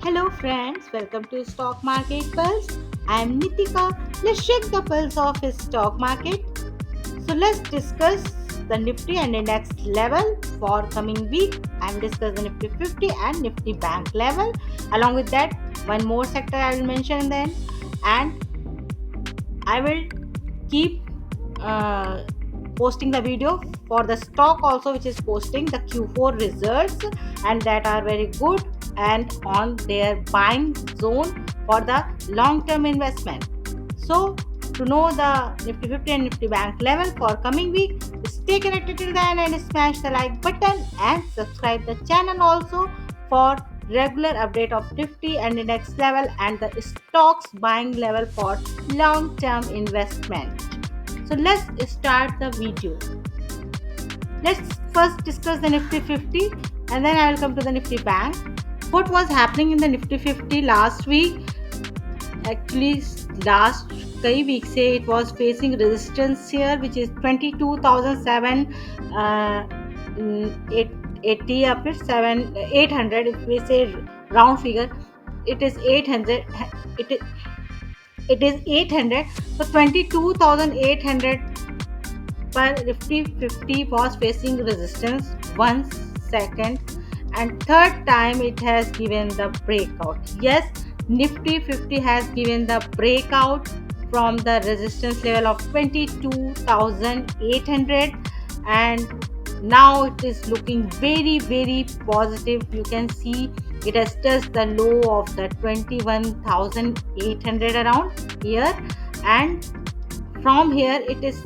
Hello friends, welcome to Stock Market Pulse. I am Nitika. Let's check the pulse of his stock market. So let's discuss the Nifty and index level for coming week. I will discuss the Nifty 50 and Nifty Bank level. Along with that, one more sector I will mention then, and I will keep uh, posting the video for the stock also, which is posting the Q4 results, and that are very good and on their buying zone for the long term investment. So to know the Nifty 50 and Nifty Bank level for coming week, stay connected till then and smash the like button and subscribe the channel also for regular update of Nifty and index level and the stocks buying level for long term investment. So let's start the video. Let's first discuss the Nifty 50 and then I will come to the Nifty Bank. What was happening in the Nifty 50 last week? Actually, last कई week से it was facing resistance here, which is 22,780 या फिर 800. If we say round figure, it is 800. It is 800. So 22,800 पर Nifty 50 was facing resistance 1 second, and third time it has given the breakout. Yes, Nifty 50 has given the breakout from the resistance level of 22,800, and now it is looking very positive. You can see it has touched the low of the 21,800 around here, and from here it has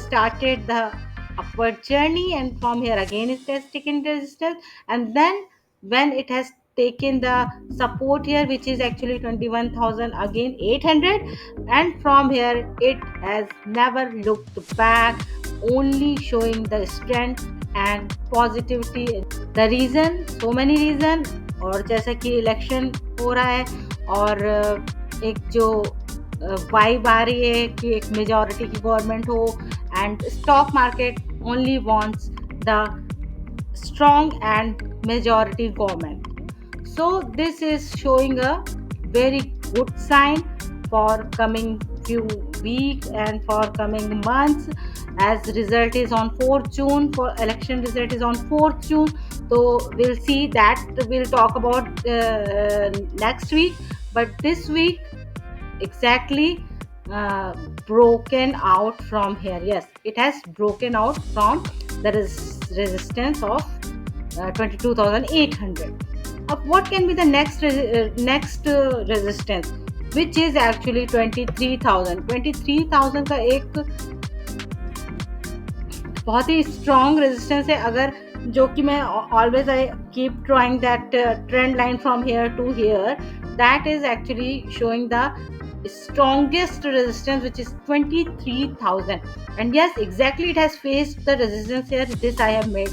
started the upward journey, and from here again it has taken resistance, and then when it has taken the support here, which is actually 21,000 again 800, and from here it has never looked back, only showing the strength and positivity. The reason, so many reason, और जैसा कि election हो रहा है और एक जो vibe आ रही है कि एक मेजॉरिटी की गवर्नमेंट हो, and stock market only wants the strong and majority government. So this is showing a very good sign for coming few weeks and for coming months, as result is on 4th June, for election result is on 4th June. So we'll see that, we'll talk about next week, but this week exactly broken out from here. Yes, it has broken out from the resistance of 22,800. What can be the next resistance, which is actually 23,000. 23,000 का एक बहुत ही strong resistance है, अगर जो कि मैं always I keep drawing that trend line from here to here, that is actually showing the strongest resistance, which is 23,000. And yes, exactly it has faced the resistance here. This I have made,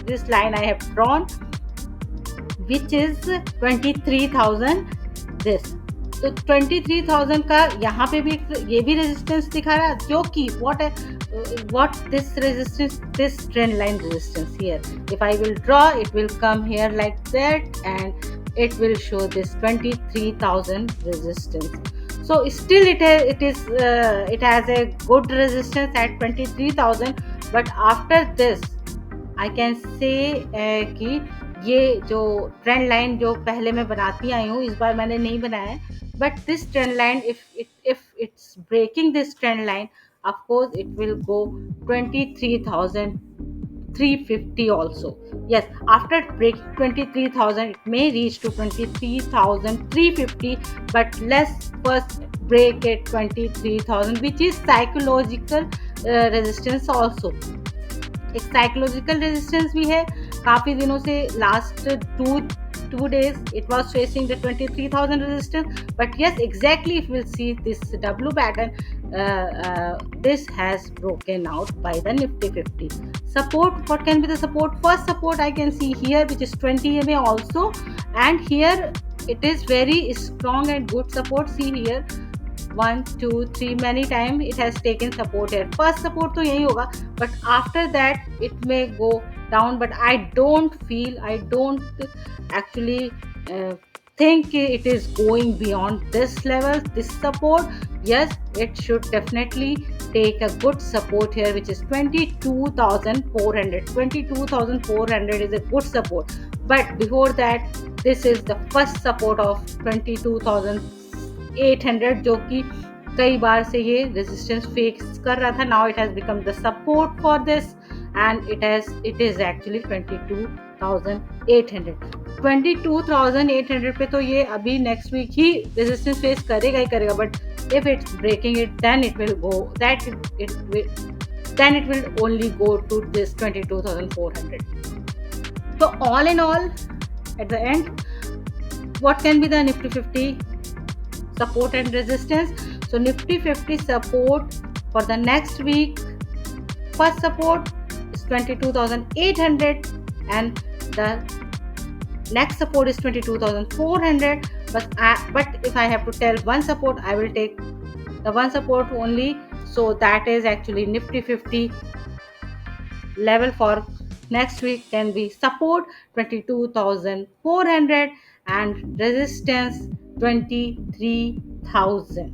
this line I have drawn, which is 23,000. this, तो 23,000 का यहाँ पे भी ये भी resistance दिखा रहा है, जो कि what this resistance, this trend line resistance here, if I will draw, it will come here like that, and it will show this 23,000 resistance. So still it has a good resistance at 23,000, but after this I can say कि ये जो trend line जो पहले मैं बनाती आई हूँ, इस बार मैंने नहीं बनाया है, but this trend line, if it's breaking this trend line, of course it will go 23,350 also. Yes, after breaking 23,000 it may reach to 23,350, but let's first break it 23,000, which is psychological resistance also. एक psychological resistance भी है, काफ़ी दिनों से last two days it was facing the 23,000 resistance, but yes, exactly if we'll see this W pattern, this has broken out by the Nifty 50. Support, what can be the support? First support I can see here, which is 20 EMA also, and here it is very strong and good support. See here, 1 2 3 many time it has taken support here. First support तो यही होगा, but after that it may go down, but I don't actually think it is going beyond this level, this support. Yes, it should definitely take a good support here, which is 22,400. 22,400 is a good support, but before that this is the first support of 22,800, जो कि कई बार से ये resistance face कर रहा था. Now it has become the support for this, and it is actually 22,800. 22,800 पे तो ये अभी नेक्स्ट वीक ही रेजिस्टेंस फेस करेगा ही करेगा, but if it's breaking it, then it will go that it will then it will only go to this 22,400. So all in all, at the end, what can be the Nifty 50 support and resistance? So Nifty 50 support for the next week, first support is 22,800 and the next support is 22,400. But if I have to tell one support, I will take the one support only. So that is actually Nifty 50 level for next week can be support 22,400 and resistance 23,000.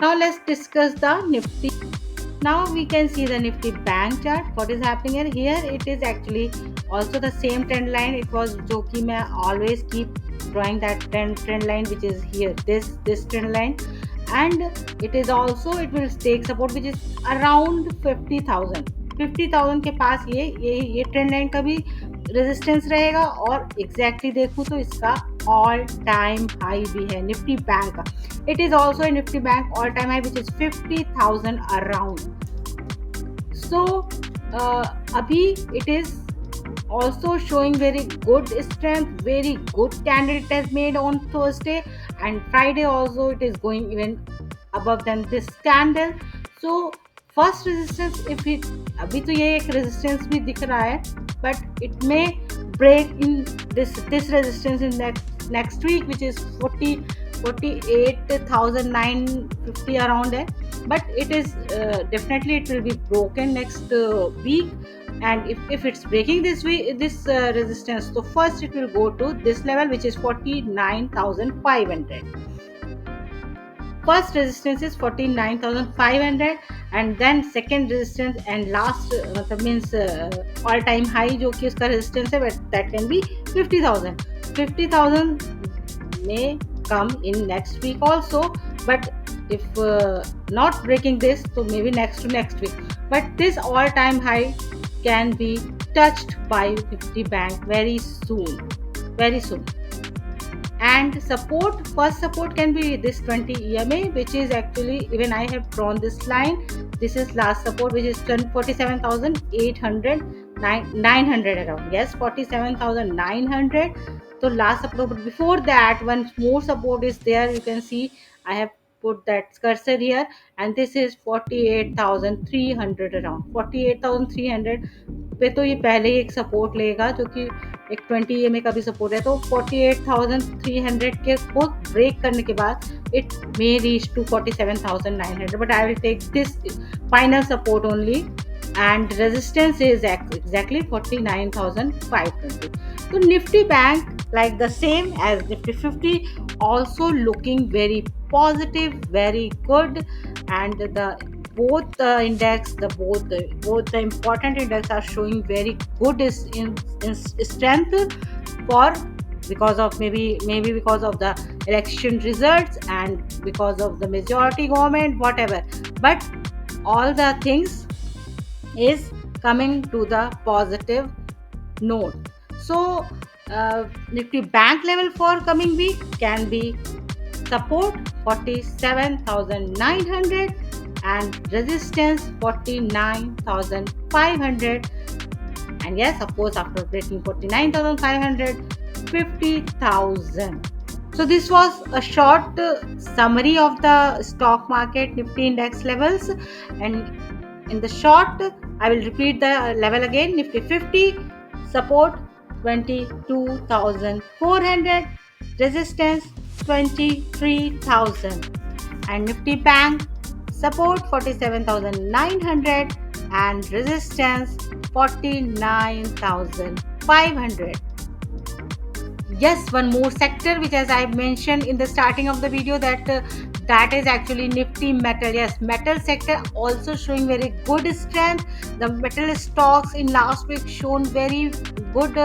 Now let's discuss the Nifty. Now we can see the Nifty bank chart. What is happening here? Here it is actually also the same trend line. It was जो कि मैं always keep drawing that trend line, which is here, this trend line, and it is also, it will take support which is around 50,000. 50,000 के पास ये trend line का भी resistance रहेगा, और exactly देखूँ तो इसका ऑल टाइम हाई भी है निफ्टी बैंक का. It is also a Nifty Bank all-time high, which is 50,000 around. So abhi it is also showing very good strength, very good candle it has made on Thursday, and Friday also it is going even above than this candle. So first resistance, if it अभी तो ये एक resistance भी दिख रहा है, but it may break in this resistance in next week, which is 48,950 around there. But it is definitely it will be broken next week, and if it's breaking this resistance, so first it will go to this level, which is 49,500. First resistance is 49,500, and then second resistance and last means all time high जो कि उसका resistance है, that can be 50,000. 50,000 may come in next week also, but if not breaking this, so maybe next to next week. But this all time high can be touched by Nifty Bank very soon, very soon. And support, first support can be this 20 EMA, which is actually, even I have drawn this line, this is last support, which is 47,800, 900 around. Yes, 47,900. So last support, but before that one more support is there. You can see I have put that cursor here, and this is 48,300 around. 48,300 पे तो ये पहले ही एक support लेगा, जो कि एक 20 EMA का भी सपोर्ट है. तो 48,300 के को ब्रेक करने के बाद it may reach to 47,900, but I will take this final support only, and resistance is exactly 49,520. So Nifty Bank, like the same as Nifty 50, also looking very positive, very good, and the both the index, both the important index are showing very good in strength, for because of maybe because of the election results and because of the majority government, whatever. But all the things is coming to the positive note. So Nifty Bank level for coming week can be support 47,900 and resistance 49,500. And yes, of course, after breaking 49,500, 50,000. So this was a short summary of the stock market Nifty index levels, and in the short I will repeat the level again. Nifty 50 support 22,400, resistance 23,000, and Nifty Bank support 47,900 and resistance 49,500. Yes, one more sector which, as I mentioned in the starting of the video, that is actually Nifty Metal. Yes, metal sector also showing very good strength. The metal stocks in last week shown very good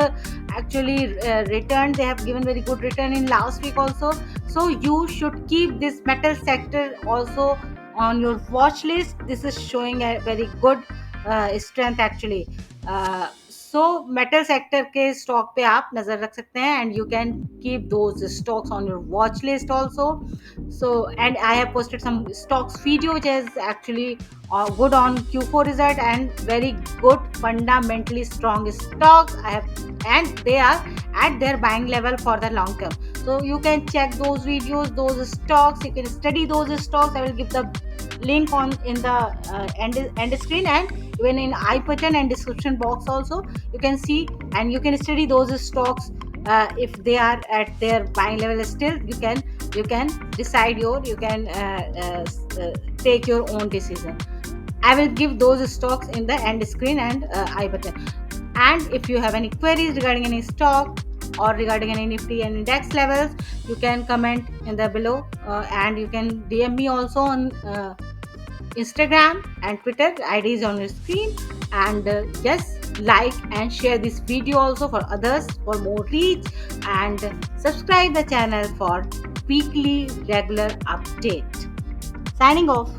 return. They have given very good return in last week also. So you should keep this metal sector also on your watch list. This is showing a very good strength actually. So metal sector के stock पे आप नजर रख सकते हैं and you can keep those stocks on your watch list also. So, and I have posted some stocks video which is actually good on Q4 result and very good fundamentally strong stocks I have, and they are at their buying level for the long term. So you can check those videos, those stocks. You can study those stocks. I will give the link on in the end screen, and even in I button and description box also you can see, and you can study those stocks. If they are at their buying level still, you can decide you can take your own decision. I will give those stocks in the end screen and I button. And if you have any queries regarding any stock or regarding any Nifty and index levels, you can comment in the below, and you can DM me also on Instagram and Twitter. ID is on your screen. And just like and share this video also for others for more reach, and subscribe the channel for weekly regular update. Signing off.